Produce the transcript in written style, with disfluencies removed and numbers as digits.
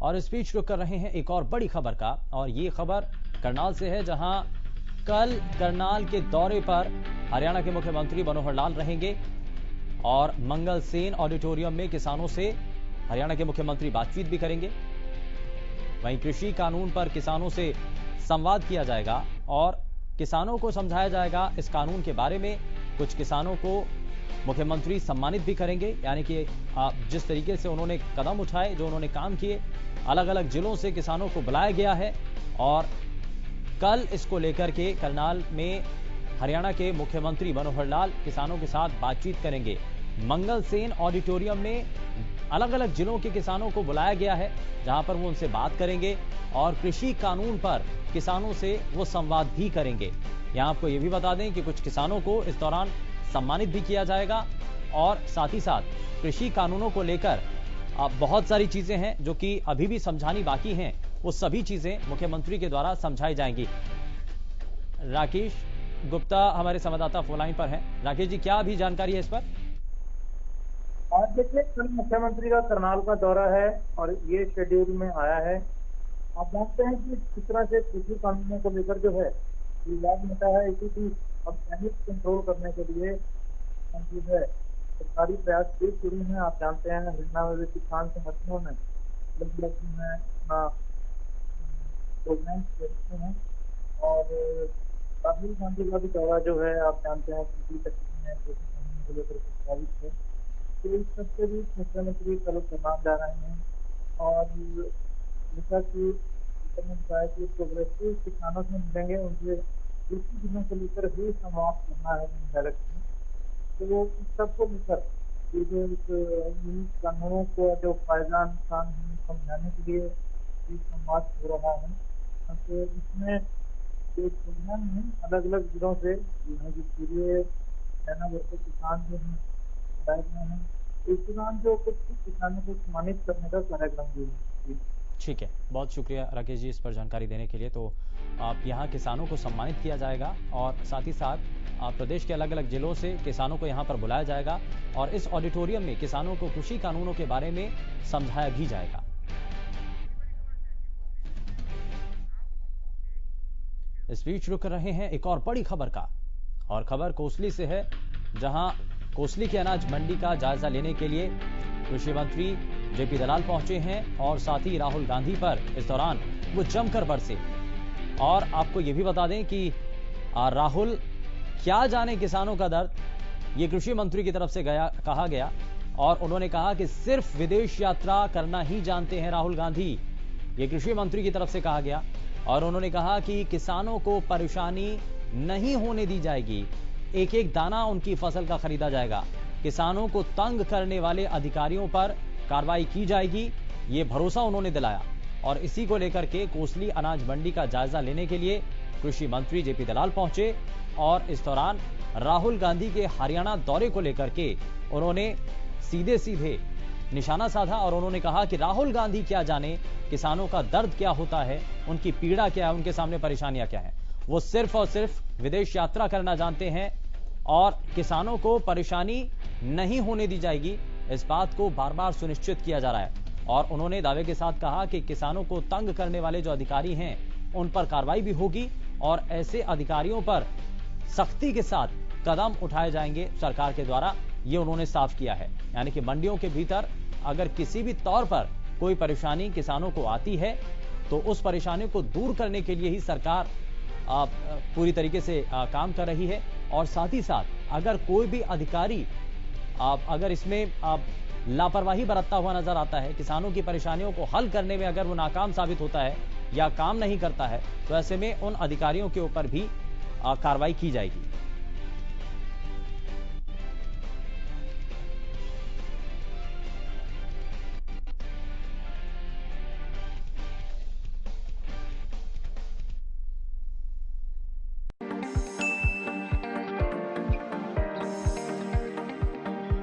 और स्पीच रुक कर रहे हैं एक और बड़ी खबर का, और ये खबर करनाल से है, जहां कल करनाल के दौरे पर हरियाणा के मुख्यमंत्री मनोहर लाल रहेंगे और मंगल सेन ऑडिटोरियम में किसानों से हरियाणा के मुख्यमंत्री बातचीत भी करेंगे। वहीं कृषि कानून पर किसानों से संवाद किया जाएगा और किसानों को समझाया जाएगा इस कानून के बारे में। कुछ किसानों को मुख्यमंत्री सम्मानित भी करेंगे, यानी कि जिस तरीके से उन्होंने कदम उठाए, जो उन्होंने काम किए, अलग अलग जिलों से किसानों को बुलाया गया है। और कल इसको लेकर के करनाल में हरियाणा के मुख्यमंत्री मनोहर लाल किसानों के साथ बातचीत करेंगे। मंगल सेन ऑडिटोरियम में अलग अलग जिलों के किसानों को बुलाया गया है, जहां पर वो उनसे बात करेंगे और कृषि कानून पर किसानों से वो संवाद भी करेंगे। यहां आपको ये भी बता दें कि कुछ किसानों को इस दौरान सम्मानित भी किया जाएगा और साथ ही साथ कृषि कानूनों को लेकर बहुत सारी चीजें हैं जो कि अभी भी समझानी बाकी हैं, वो सभी चीजें मुख्यमंत्री के द्वारा समझाई जाएंगी। राकेश गुप्ता हमारे संवाददाता फोन लाइन पर हैं। राकेश जी, क्या अभी जानकारी है इस पर? आज देखिए, कल मुख्यमंत्री का करनाल का दौरा है और ये शेड्यूल में आया है। आप जानते हैं कि किस तरह से कृषि कानूनों को लेकर जो है विवाद मिटा है, इसी की अब डैमेज कंट्रोल करने के लिए जो है सरकारी प्रयास तेज शुरू हैं। आप जानते हैं हरियाणा में भी किसान संगठनों ने अलग अलग जो है अपना प्रोग्राम करते हैं और राहुल गांधी का भी दौरा जो है आप जानते हैं कृषि क्षेत्र में कृषि कानूनों को लेकर प्रस्तावित है। तो इस सबसे भी मुख्यमंत्री कल करनाल जा रहे हैं और जैसा कि कि प्रोग्रेसिव किसानों से मिलेंगे, उनसे कृषि बिलों को लेकर ही संवाद करना है डायरेक्ट में। तो वो इस सबको लेकर ये जो कानूनों को जो फायदा नुकसान है समझाने के लिए ये संवाद हो रहा है। तो इसमें जो प्रोग्राम है अलग अलग जिलों से जो पूरे हरियाणा भर के किसान जो हैं बताए गए हैं। इस दौरान जो कुछ किसानों को सम्मानित करने का कार्यक्रम भी है। ठीक है, बहुत शुक्रिया राकेश जी इस पर जानकारी देने के लिए। तो आप यहाँ किसानों को सम्मानित किया जाएगा और साथ ही साथ प्रदेश के अलग अलग जिलों से किसानों को यहाँ पर बुलाया जाएगा और इस ऑडिटोरियम में किसानों को कृषि कानूनों के बारे में समझाया भी जाएगा। इस बीच रुक रहे हैं एक और बड़ी खबर का, और खबर कोसली से है, जहां कोसली की अनाज मंडी का जायजा लेने के लिए कृषि मंत्री जेपी दलाल पहुंचे हैं और साथ ही राहुल गांधी पर इस दौरान वो जमकर बरसे। और आपको ये भी बता दें कि राहुल क्या जाने किसानों का दर्द, ये कृषि मंत्री की तरफ से कहा गया और उन्होंने कहा कि सिर्फ विदेश यात्रा करना ही जानते हैं राहुल गांधी, ये कृषि मंत्री की तरफ से कहा गया। और उन्होंने कहा कि किसानों को परेशानी नहीं होने दी जाएगी, एक एक दाना उनकी फसल का खरीदा जाएगा, किसानों को तंग करने वाले अधिकारियों पर कार्रवाई की जाएगी, ये भरोसा उन्होंने दिलाया। और इसी को लेकर के कोसली अनाज मंडी का जायजा लेने के लिए कृषि मंत्री जेपी दलाल पहुंचे और इस दौरान राहुल गांधी के हरियाणा दौरे को लेकर के उन्होंने सीधे सीधे निशाना साधा और उन्होंने कहा कि राहुल गांधी क्या जाने किसानों का दर्द क्या होता है, उनकी पीड़ा क्या है, उनके सामने परेशानियां क्या है। वो सिर्फ और सिर्फ विदेश यात्रा करना जानते हैं और किसानों को परेशानी नहीं होने दी जाएगी, इस बात को बार बार सुनिश्चित किया जा रहा है। और उन्होंने दावे के साथ कहा कि किसानों को तंग करने वाले जो अधिकारी हैं उन पर कार्रवाई भी होगी और ऐसे अधिकारियों पर सख्ती के साथ कदम उठाए जाएंगे सरकार के द्वारा, ये उन्होंने साफ किया है। यानी कि मंडियों के भीतर अगर किसी भी तौर पर कोई परेशानी किसानों को आती है तो उस परेशानी को दूर करने के लिए ही सरकार पूरी तरीके से काम कर रही है। और साथ ही साथ अगर कोई भी अधिकारी अगर इसमें लापरवाही बरतता हुआ नजर आता है, किसानों की परेशानियों को हल करने में अगर वो नाकाम साबित होता है या काम नहीं करता है, तो ऐसे में उन अधिकारियों के ऊपर भी कार्रवाई की जाएगी।